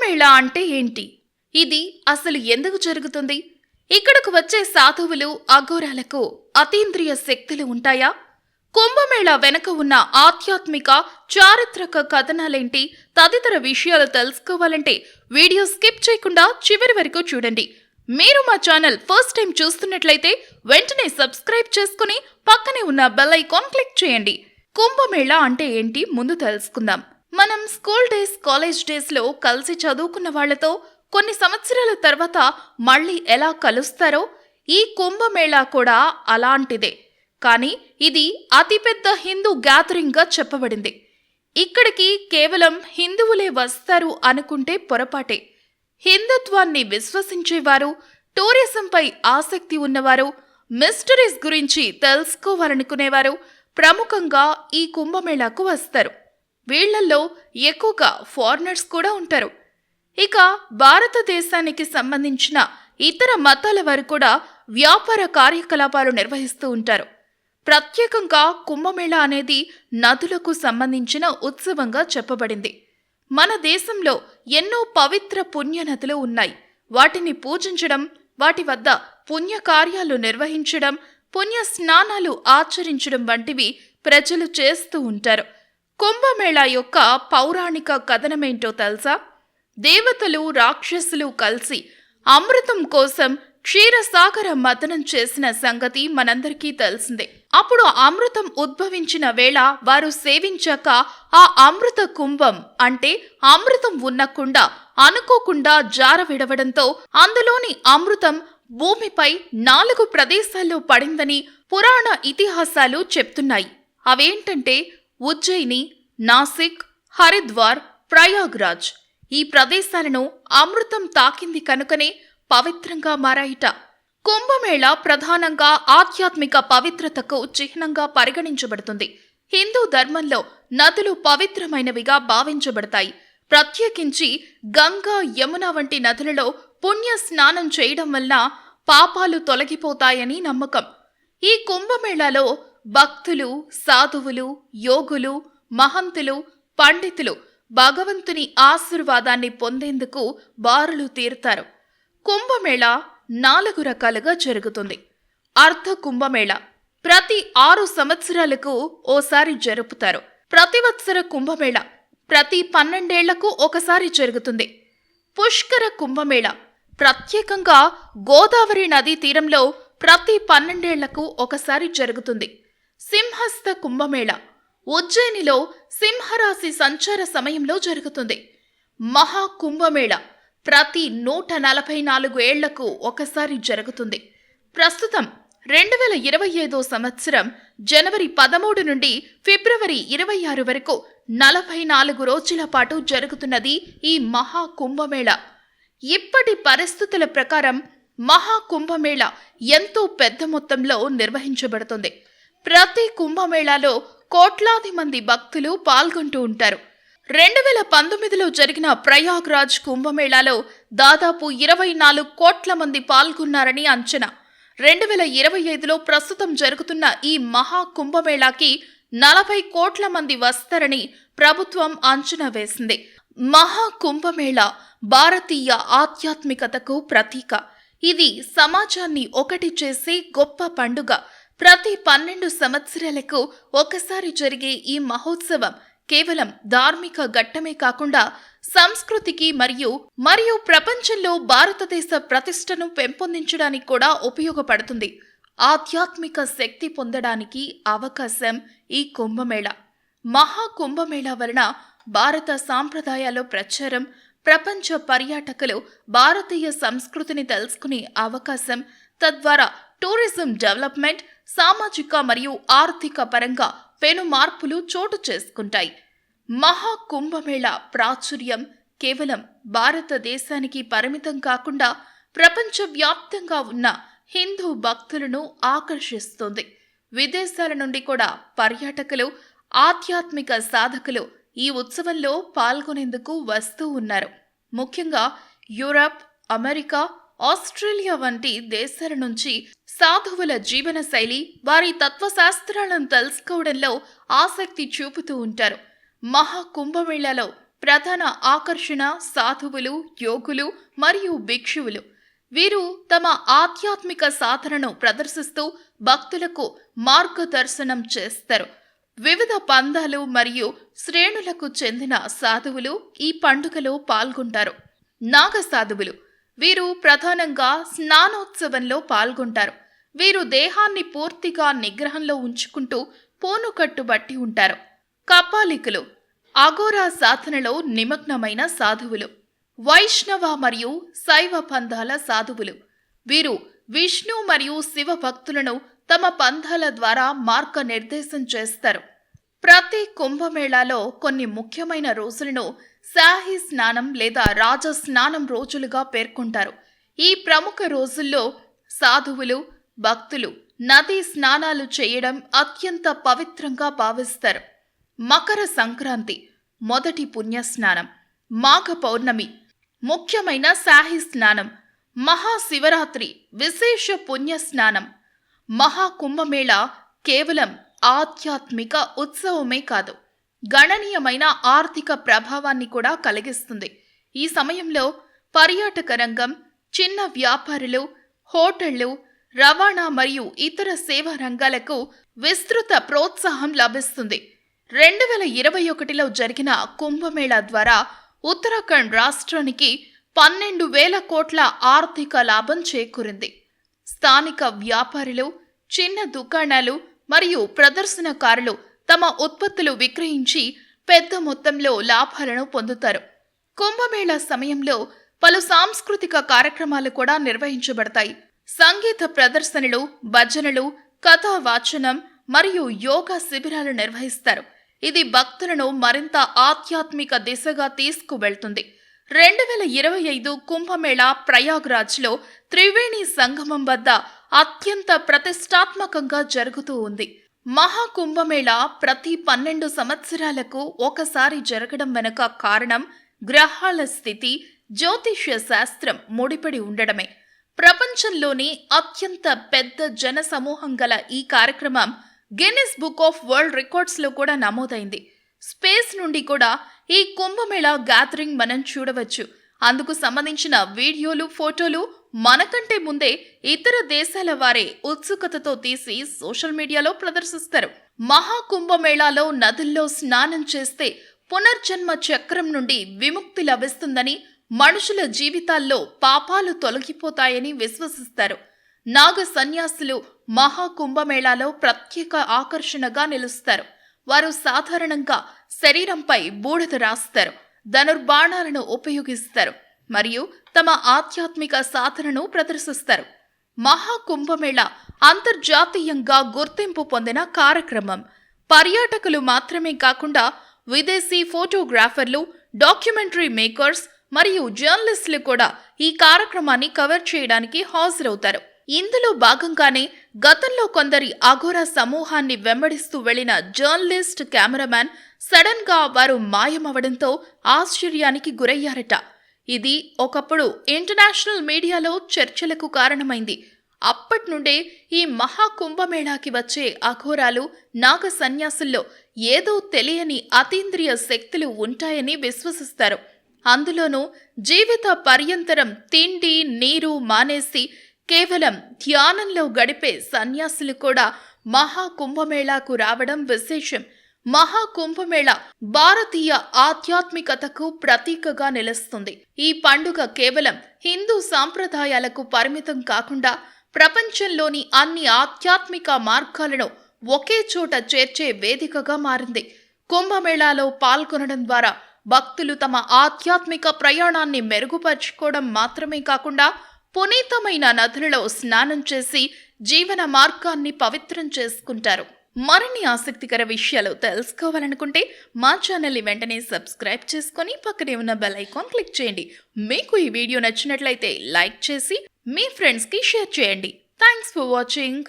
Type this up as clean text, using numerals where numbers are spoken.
కుంభమేళా అంటే ఏంటి? ఇది అసలు ఎందుకు జరుగుతుంది? ఇక్కడకు వచ్చే సాధువులు, అఘోరాలకు అతీంద్రియ శక్తులు ఉంటాయా? కుంభమేళా వెనక ఉన్న ఆధ్యాత్మిక, చారిత్రక కథనాలేంటి? తదితర విషయాలు తెలుసుకోవాలంటే వీడియో స్కిప్ చేయకుండా చివరి వరకు చూడండి. మీరు మా ఛానల్ ఫస్ట్ టైం చూస్తున్నట్లయితే వెంటనే సబ్స్క్రైబ్ చేసుకుని పక్కనే ఉన్న బెల్ ఐకాన్ క్లిక్ చేయండి. కుంభమేళా అంటే ఏంటి ముందు తెలుసుకుందాం. మనం స్కూల్ డేస్, కాలేజ్ డేస్ లో కలిసి చదువుకున్న వాళ్లతో కొన్ని సంవత్సరాల తర్వాత మళ్ళీ ఎలా కలుస్తారో ఈ కుంభమేళా కూడా అలాంటిదే. కానీ ఇది అతిపెద్ద హిందూ గ్యాదరింగ్ గా చెప్పబడింది. ఇక్కడికి కేవలం హిందువులే వస్తారు అనుకుంటే పొరపాటే. హిందుత్వాన్ని విశ్వసించేవారు, టూరిజంపై ఆసక్తి ఉన్నవారు, మిస్టరీస్ గురించి తెలుసుకోవాలనుకునేవారు ప్రముఖంగా ఈ కుంభమేళాకు వస్తారు. వీళ్లల్లో ఎక్కువగా ఫారినర్స్ కూడా ఉంటారు. ఇక భారతదేశానికి సంబంధించిన ఇతర మతాల వారు కూడా వ్యాపార కార్యకలాపాలు నిర్వహిస్తూ ఉంటారు. ప్రత్యేకంగా కుంభమేళా అనేది నదులకు సంబంధించిన ఉత్సవంగా చెప్పబడింది. మన దేశంలో ఎన్నో పవిత్ర పుణ్య నదులు ఉన్నాయి. వాటిని పూజించడం, వాటి వద్ద పుణ్యకార్యాలు నిర్వహించడం, పుణ్య స్నానాలు ఆచరించడం వంటివి ప్రజలు చేస్తూ ఉంటారు. కుంభమేళా యొక్క పౌరాణిక కథనమేంటో తెలుసా? దేవతలు, రాక్షసులు కలిసి అమృతం కోసం క్షీరసాగర మథనం చేసిన సంగతి మనందరికీ తెలిసిందే. అప్పుడు అమృతం ఉద్భవించిన వేళ వారు సేవించాక ఆ అమృత కుంభం అంటే అమృతం ఉన్న కుండ అనుకోకుండా జార విడవడంతో అందులోని అమృతం భూమిపై 4 ప్రదేశాల్లో పడిందని పురాణ ఇతిహాసాలు చెప్తున్నాయి. అవేంటంటే ఉజ్జయిని, నాసిక్, హరిద్వార్, ప్రయాగ్రాజ్. ఈ ప్రదేశాలను అమృతం తాకింది కనుకనే పవిత్రంగా మారాయిట. కుంభమేళా ప్రధానంగా ఆధ్యాత్మిక పవిత్రతకు చిహ్నంగా పరిగణించబడుతుంది. హిందూ ధర్మంలో నదులు పవిత్రమైనవిగా భావించబడతాయి. ప్రత్యేకించి గంగా, యమున వంటి నదులలో పుణ్య స్నానం చేయడం వల్ల పాపాలు తొలగిపోతాయని నమ్మకం. ఈ కుంభమేళాలో భక్తులు, సాధువులు, యోగులు, మహంతులు, పండితులు భగవంతుని ఆశీర్వాదాన్ని పొందేందుకు బారులు తీరుతారు. కుంభమేళా 4 రకాలుగా జరుగుతుంది. అర్ధ కుంభమేళా ప్రతి 6 సంవత్సరాలకు ఓసారి జరుపుతారు. ప్రతివత్సర కుంభమేళా ప్రతి 12 ఏళ్లకు ఒకసారి జరుగుతుంది. పుష్కర కుంభమేళా ప్రత్యేకంగా గోదావరి నదీ తీరంలో ప్రతి 12 ఏళ్లకు ఒకసారి జరుగుతుంది. సింహస్థ కుంభమేళా ఉజ్జయినిలో సింహరాశి సంచార సమయంలో జరుగుతుంది. మహాకుంభమేళా ప్రతి 144 ఏళ్లకు ఒకసారి జరుగుతుంది. ప్రస్తుతం 2025 సంవత్సరం జనవరి 13 నుండి ఫిబ్రవరి 26 వరకు 44 రోజుల పాటు జరుగుతున్నది ఈ మహాకుంభమేళా. ఇప్పటి పరిస్థితుల ప్రకారం మహాకుంభమేళా ఎంతో పెద్ద మొత్తంలో నిర్వహించబడుతుంది. ప్రతి కుంభమేళాలో కోట్లాది మంది భక్తులు పాల్గొంటూ ఉంటారు. 2019లో జరిగిన ప్రయాగ్రాజ్ కుంభమేళాలో దాదాపు 24 కోట్ల మంది పాల్గొన్నారని అంచనా. 2025లో ప్రస్తుతం జరుగుతున్న ఈ మహా కుంభమేళాకి 40 కోట్ల మంది వస్తారని ప్రభుత్వం అంచనా వేసింది. మహా కుంభమేళా భారతీయ ఆధ్యాత్మికతకు ప్రతీక. ఇది సమాజాన్ని ఒకటి చేసే గొప్ప పండుగ. ప్రతి 12 సంవత్సరాలకు ఒకసారి జరిగే ఈ మహోత్సవం కేవలం ధార్మిక ఘట్టమే కాకుండా సంస్కృతికి మరియు ప్రపంచంలో భారతదేశ ప్రతిష్టను పెంపొందించడానికి కూడా ఉపయోగపడుతుంది. ఆధ్యాత్మిక శక్తి పొందడానికి అవకాశం ఈ కుంభమేళా. మహాకుంభమేళా వలన భారత సాంప్రదాయాల ప్రచారం, ప్రపంచ పర్యాటకులు భారతీయ సంస్కృతిని తెలుసుకునే అవకాశం, తద్వారా టూరిజం డెవలప్మెంట్, సామాజిక మరియు ఆర్థిక పరంగా పెను మార్పులు చోటు చేసుకుంటాయి. మహాకుంభమేళా ప్రాచుర్యం కేవలం భారతదేశానికి పరిమితం కాకుండా ప్రపంచవ్యాప్తంగా ఉన్న హిందూ భక్తులను ఆకర్షిస్తుంది. విదేశాల నుండి కూడా పర్యాటకులు, ఆధ్యాత్మిక సాధకులు ఈ ఉత్సవంలో పాల్గొనేందుకు వస్తూ ఉన్నారు. ముఖ్యంగా యూరప్, అమెరికా, ఆస్ట్రేలియా వంటి దేశాల నుంచి సాధువుల జీవన శైలి, వారి తత్వశాస్త్రాలను తెలుసుకోవడంలో ఆసక్తి చూపుతూ ఉంటారు. మహాకుంభమేళాలో ప్రధాన ఆకర్షణ సాధువులు, యోగులు మరియు భిక్షువులు. వీరు తమ ఆధ్యాత్మిక సాధనను ప్రదర్శిస్తూ భక్తులకు మార్గదర్శనం చేస్తారు. వివిధ పందాలు మరియు శ్రేణులకు చెందిన సాధువులు ఈ పండుగలో పాల్గొంటారు. నాగ సాధువులు వీరు ప్రధానంగా స్నానోత్సవంలో పాల్గొంటారు. వీరు దేహాన్ని పూర్తిగా నిగ్రహంలో ఉంచుకుంటూ పోనుకట్టు బట్టి ఉంటారు. కపాలికులు అఘోరా సాధనలో నిమగ్నమైన సాధువులు. వైష్ణవ మరియు శైవ పంథాల సాధువులు వీరు విష్ణు మరియు శివ భక్తులను తమ పంథాల ద్వారా మార్గనిర్దేశం చేస్తారు. ప్రతి కుంభమేళాలో కొన్ని ముఖ్యమైన రోజులను శాహీ స్నానం లేదా రాజ స్నానం రోజులుగా పేర్కొంటారు. ఈ ప్రముఖ రోజుల్లో సాధువులు, భక్తులు నదీ స్నానాలు చేయడం అత్యంత పవిత్రంగా భావిస్తారు. మకర సంక్రాంతి మొదటి పుణ్యస్నానం, మాఘ పౌర్ణమి ముఖ్యమైన శాహీ స్నానం, మహాశివరాత్రి విశేష పుణ్యస్నానం. మహాకుంభమేళ కేవలం ఆధ్యాత్మిక ఉత్సవమే కాదు, గణనీయమైన ఆర్థిక ప్రభావాన్ని కూడా కలిగిస్తుంది. ఈ సమయంలో పర్యాటక రంగం, చిన్న వ్యాపారులు, హోటళ్లు, రవాణా మరియు ఇతర సేవా రంగాలకు విస్తృత ప్రోత్సాహం లభిస్తుంది. 2021లో జరిగిన కుంభమేళా ద్వారా ఉత్తరాఖండ్ రాష్ట్రానికి 12,000 కోట్ల ఆర్థిక లాభం చేకూరింది. స్థానిక వ్యాపారులు, చిన్న దుకాణాలు మరియు ప్రదర్శనకారులు తమ ఉత్పత్తులు విక్రయించి పెద్ద మొత్తంలో లాభాలను పొందుతారు. కుంభమేళా సమయంలో పలు సాంస్కృతిక కార్యక్రమాలు కూడా నిర్వహించబడతాయి. సంగీత ప్రదర్శనలు, భజనలు, కథావాచనం మరియు యోగా శిబిరాలు నిర్వహిస్తారు. ఇది భక్తులను మరింత ఆధ్యాత్మిక దిశగా తీసుకువెళ్తుంది. 2025 కుంభమేళా ప్రయాగ్రాజ్లో త్రివేణి సంగమం వద్ద అత్యంత ప్రతిష్టాత్మకంగా జరుగుతూ ఉంది. మహాకుంభమేళా ప్రతి 12 సంవత్సరాలకు ఒకసారి జరగడం వెనుక కారణం గ్రహాల స్థితి, జ్యోతిష్య శాస్త్రం ముడిపడి ఉండడమే. ప్రపంచంలోని అత్యంత పెద్ద జన సమూహం గల ఈ కార్యక్రమం గిన్నిస్ బుక్ ఆఫ్ వరల్డ్ రికార్డ్స్లో కూడా నమోదైంది. స్పేస్ నుండి కూడా ఈ కుంభమేళా గ్యాదరింగ్ మనం చూడవచ్చు. అందుకు సంబంధించిన వీడియోలు, ఫోటోలు మనకంటే ముందే ఇతర దేశాల వారే ఉత్సుకతతో తీసి సోషల్ మీడియాలో ప్రదర్శిస్తారు. మహాకుంభమేళాలో నదుల్లో స్నానం చేస్తే పునర్జన్మ చక్రం నుండి విముక్తి లభిస్తుందని, మనుషుల జీవితాల్లో పాపాలు తొలగిపోతాయని విశ్వసిస్తారు. నాగ సన్యాసులు మహాకుంభమేళాలో ప్రత్యేక ఆకర్షణగా నిలుస్తారు. వారు సాధారణంగా శరీరంపై బూడిద రాస్తారు, ధనుర్బాణాలను ఉపయోగిస్తారు మరియు తమ ఆధ్యాత్మిక సాధనను ప్రదర్శిస్తారు. మహాకుంభమేళా అంతర్జాతీయంగా గుర్తింపు పొందిన కార్యక్రమం. పర్యాటకులు మాత్రమే కాకుండా విదేశీ ఫోటోగ్రాఫర్లు, డాక్యుమెంటరీ మేకర్స్ మరియు జర్నలిస్టులు కూడా ఈ కార్యక్రమాన్ని కవర్ చేయడానికి హాజరవుతారు. ఇందులో భాగంగానే గతంలో కొందరి అఘోరా సమూహాన్ని వెంబడిస్తూ వెళ్లిన జర్నలిస్ట్, కెమెరామ్యాన్ సడన్ గా వారు మాయమవడంతో ఆశ్చర్యానికి గురయ్యారట. ఇది ఒకప్పుడు ఇంటర్నేషనల్ మీడియాలో చర్చలకు కారణమైంది. అప్పటి నుండే ఈ మహాకుంభమేళాకి వచ్చే అఘోరాలు, నాగ సన్యాసుల్లో ఏదో తెలియని అతీంద్రియ శక్తులు ఉంటాయని విశ్వసిస్తారు. అందులోనూ జీవిత పర్యంతరం తిండి, నీరు మానేసి కేవలం ధ్యానంలో గడిపే సన్యాసులు కూడా మహాకుంభమేళాకు రావడం విశేషం. మహాకుంభమేళా భారతీయ ఆధ్యాత్మికతకు ప్రతీకగా నిలుస్తుంది. ఈ పండుగ కేవలం హిందూ సాంప్రదాయాలకు పరిమితం కాకుండా ప్రపంచంలోని అన్ని ఆధ్యాత్మిక మార్గాలను ఒకే చోట చేర్చే వేదికగా మారింది. కుంభమేళాలో పాల్గొనడం ద్వారా భక్తులు తమ ఆధ్యాత్మిక ప్రయాణాన్ని మెరుగుపరుచుకోవడం మాత్రమే కాకుండా పునీతమైన నదులలో స్నానం చేసి జీవన మార్గాన్ని పవిత్రం చేసుకుంటారు. మరిన్ని ఆసక్తికర విషయాలు తెలుసుకోవాలనుకుంటే మా ఛానల్ని వెంటనే సబ్స్క్రైబ్ చేసుకొని పక్కనే ఉన్న బెల్ ఐకాన్ క్లిక్ చేయండి. మీకు ఈ వీడియో నచ్చినట్లయితే లైక్ చేసి మీ ఫ్రెండ్స్కి షేర్ చేయండి. Thanks for watching.